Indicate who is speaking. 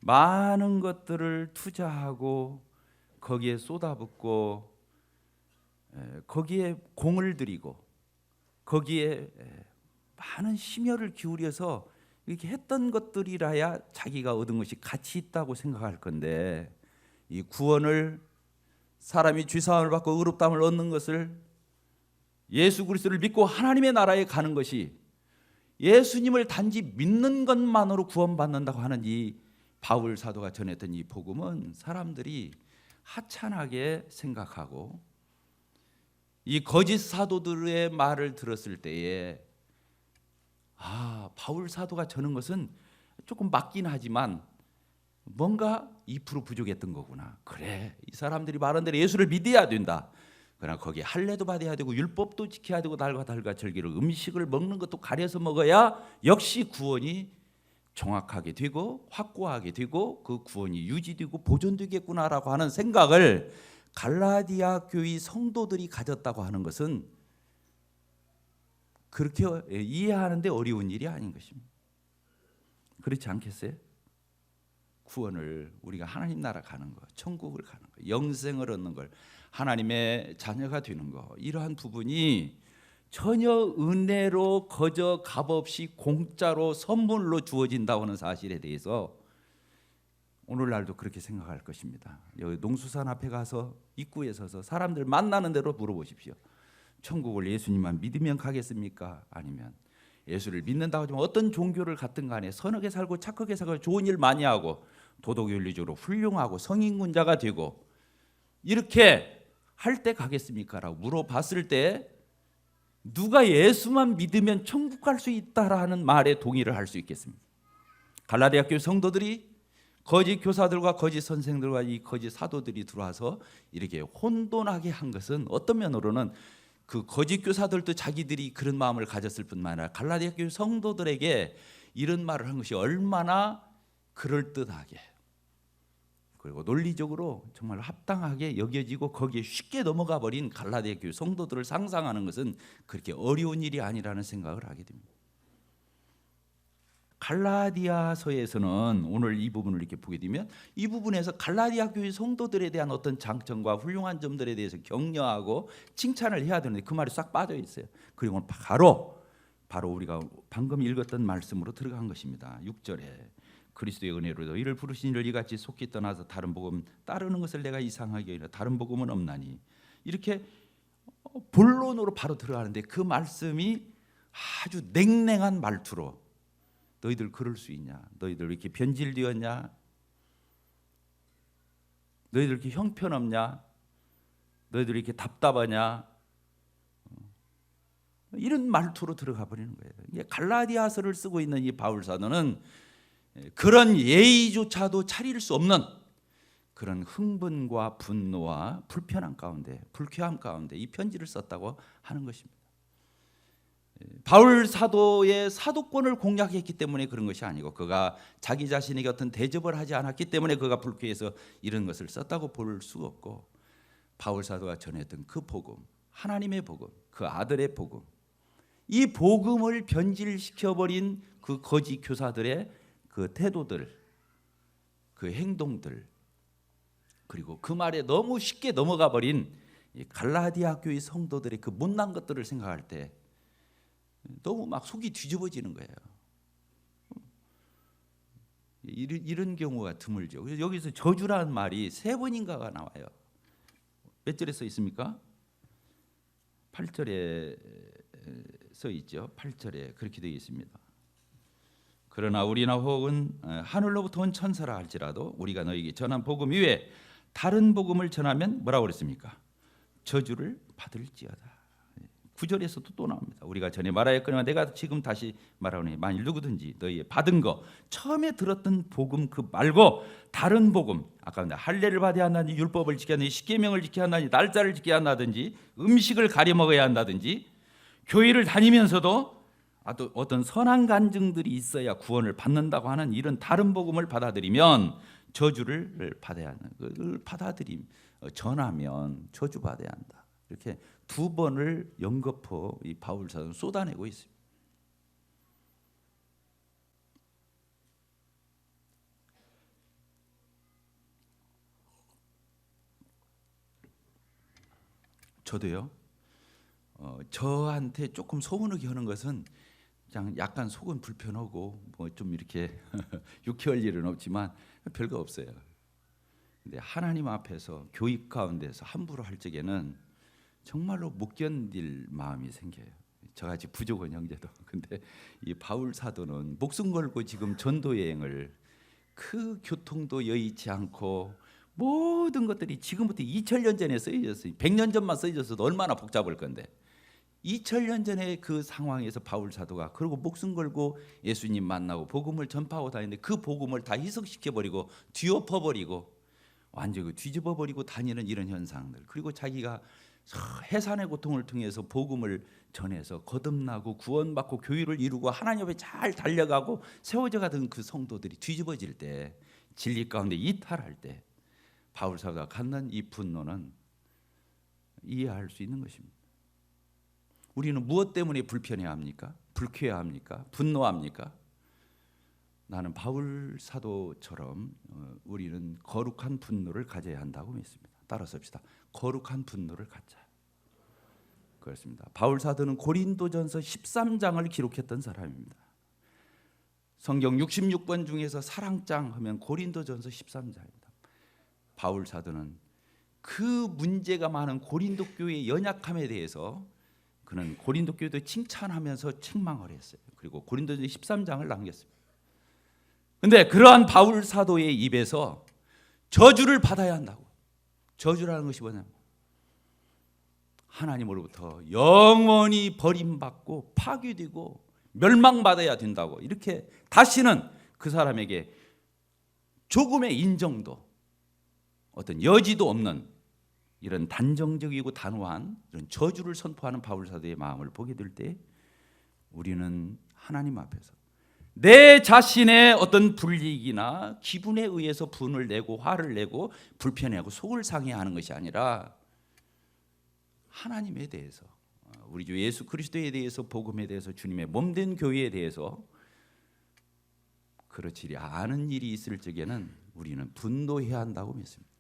Speaker 1: 많은 것들을 투자하고 거기에 쏟아붓고 거기에 공을 들이고 거기에 많은 심혈을 기울여서 이렇게 했던 것들이라야 자기가 얻은 것이 가치 있다고 생각할 건데, 이 구원을, 사람이 죄사함을 받고 의롭다함을 얻는 것을, 예수 그리스도를 믿고 하나님의 나라에 가는 것이, 예수님을 단지 믿는 것만으로 구원받는다고 하는 이 바울 사도가 전했던 이 복음은 사람들이 하찮게 생각하고, 이 거짓 사도들의 말을 들었을 때에 바울 사도가 전한 것은 조금 맞긴 하지만 뭔가 2% 부족했던 거구나. 그래, 이 사람들이 말한 대로 예수를 믿어야 된다. 그러나 거기에 할례도 받아야 되고 율법도 지켜야 되고 달과 절기로 음식을 먹는 것도 가려서 먹어야 역시 구원이 정확하게 되고 확고하게 되고 그 구원이 유지되고 보존되겠구나라고 하는 생각을 갈라디아 교회 성도들이 가졌다고 하는 것은 그렇게 이해하는데 어려운 일이 아닌 것입니다. 그렇지 않겠어요? 구원을, 우리가 하나님 나라 가는 것, 천국을 가는 것, 영생을 얻는 걸, 하나님의 자녀가 되는 것, 이러한 부분이 전혀 은혜로 거저 값없이 공짜로 선물로 주어진다고 하는 사실에 대해서 오늘날도 그렇게 생각할 것입니다. 여기 농수산 앞에 가서 입구에 서서 사람들 만나는 대로 물어보십시오. 천국을 예수님만 믿으면 가겠습니까? 아니면 예수를 믿는다고 하지만 어떤 종교를 갖든 간에 선하게 살고 착하게 살고 좋은 일 많이 하고 도덕윤리적으로 훌륭하고 성인군자가 되고 이렇게 할 때 가겠습니까? 라고 물어봤을 때 누가 예수만 믿으면 천국 갈 수 있다라는 말에 동의를 할 수 있겠습니까? 갈라디아 교회 성도들이 거짓 교사들과 거짓 선생들과 이 거짓 사도들이 들어와서 이렇게 혼돈하게 한 것은 어떤 면으로는 그 거짓 교사들도 자기들이 그런 마음을 가졌을 뿐만 아니라 갈라디아 교회 성도들에게 이런 말을 한 것이 얼마나 그럴듯하게 그리고 논리적으로 정말 합당하게 여겨지고 거기에 쉽게 넘어가 버린 갈라디아 교회 성도들을 상상하는 것은 그렇게 어려운 일이 아니라는 생각을 하게 됩니다. 갈라디아서에서는 오늘 이 부분을 이렇게 보게 되면 이 부분에서 갈라디아 교회 성도들에 대한 어떤 장점과 훌륭한 점들에 대해서 격려하고 칭찬을 해야 되는데 그 말이 싹 빠져 있어요. 그리고 바로 우리가 방금 읽었던 말씀으로 들어간 것입니다. 6절에 그리스도의 은혜로 이를 부르신 이를 이같이 속히 떠나서 다른 복음 따르는 것을 내가 이상하게 여기나 다른 복음은 없나니, 이렇게 본론으로 바로 들어가는데 그 말씀이 아주 냉랭한 말투로 너희들 그럴 수 있냐? 너희들 이렇게 변질되었냐? 너희들 이렇게 형편없냐? 너희들 이렇게 답답하냐? 이런 말투로 들어가 버리는 거예요. 갈라디아서를 쓰고 있는 이 바울 사도는 그런 예의조차도 차릴 수 없는 그런 흥분과 분노와 불편함 가운데, 불쾌함 가운데 이 편지를 썼다고 하는 것입니다. 바울 사도의 사도권을 공략했기 때문에 그런 것이 아니고 그가 자기 자신에게 어떤 대접을 하지 않았기 때문에 그가 불쾌해서 이런 것을 썼다고 볼 수 없고, 바울 사도가 전했던 그 복음, 하나님의 복음, 그 아들의 복음, 이 복음을 변질시켜버린 그 거짓 교사들의 그 태도들, 그 행동들, 그리고 그 말에 너무 쉽게 넘어가 버린 갈라디아 교회 성도들의 그 못난 것들을 생각할 때 너무 막 속이 뒤집어지는 거예요. 이런 경우가 드물죠. 그래서 여기서 저주라는 말이 3번인가가 나와요. 몇 절에 써 있습니까? 8절에 써 있죠. 8절에 그렇게 되어 있습니다. 그러나 우리나 혹은 하늘로부터 온 천사라 할지라도 우리가 너희에게 전한 복음 이외에 다른 복음을 전하면 뭐라고 그랬습니까? 저주를 받을지어다. 9절에서도 또 나옵니다. 우리가 전에 말하였거니와 내가 지금 다시 말하오니 만일 누구든지 너희 받은 거 처음에 들었던 복음 그 말고 다른 복음, 아까 할례를 받아야 한다든지 율법을 지켜야 한다든지 십계명을 지켜야 한다든지 날짜를 지켜야 한다든지 음식을 가려 먹어야 한다든지 교회를 다니면서도 어떤 선한 간증들이 있어야 구원을 받는다고 하는 이런 다른 복음을 받아들이면 저주를 받아야 한다. 그걸 전하면 저주받아야 한다. 이렇게 2번을 연거푸 이 바울 사도는 쏟아내고 있습니다. 저도요. 저한테 조금 소원하게 하는 것은 그냥 약간 속은 불편하고 뭐 좀 이렇게 유쾌할 일은 없지만 별거 없어요. 근데 하나님 앞에서 교육 가운데서 함부로 할 적에는 정말로 못 견딜 마음이 생겨요. 저같이 부족한 형제도. 근데 이 바울 사도는 목숨 걸고 지금 전도 여행을 그 교통도 여의치 않고 모든 것들이 지금부터 2000년 전에 쓰여졌어요. 100년 전만 쓰여졌어도 얼마나 복잡할 건데 2000년 전에 그 상황에서 바울 사도가 그리고 목숨 걸고 예수님 만나고 복음을 전파하고 다니는데 그 복음을 다 희석시켜버리고 뒤엎어버리고 완전히 뒤집어버리고 다니는 이런 현상들, 그리고 자기가 해산의 고통을 통해서 복음을 전해서 거듭나고 구원받고 교회를 이루고 하나님 앞에 잘 달려가고 세워져 가던 그 성도들이 뒤집어질 때, 진리 가운데 이탈할 때 바울 사도가 갖는 이 분노는 이해할 수 있는 것입니다. 우리는 무엇 때문에 불편해합니까? 불쾌해합니까? 분노합니까? 나는 바울 사도처럼 우리는 거룩한 분노를 가져야 한다고 믿습니다. 따라서 합시다. 거룩한 분노를 갖자. 그렇습니다. 바울 사도는 고린도전서 13장을 기록했던 사람입니다. 성경 66권 중에서 사랑장 하면 고린도전서 13장입니다. 바울 사도는 그 문제가 많은 고린도 교회의 연약함에 대해서 그는 고린도 교회도 칭찬하면서 책망을 했어요. 그리고 고린도전서 13장을 남겼습니다. 그런데 그러한 바울 사도의 입에서 저주를 받아야 한다고. 저주라는 것이 뭐냐면 하나님으로부터 영원히 버림받고 파괴되고 멸망받아야 된다고, 이렇게 다시는 그 사람에게 조금의 인정도 어떤 여지도 없는 이런 단정적이고 단호한 이런 저주를 선포하는 바울 사도의 마음을 보게 될 때 우리는 하나님 앞에서 내 자신의 어떤 불이익이나 기분에 의해서 분을 내고 화를 내고 불편해하고 속을 상해하는 것이 아니라 하나님에 대해서, 우리 주 예수 그리스도에 대해서, 복음에 대해서, 주님의 몸된 교회에 대해서 그렇지 않은 일이 있을 적에는 우리는 분노해야 한다고 믿습니다.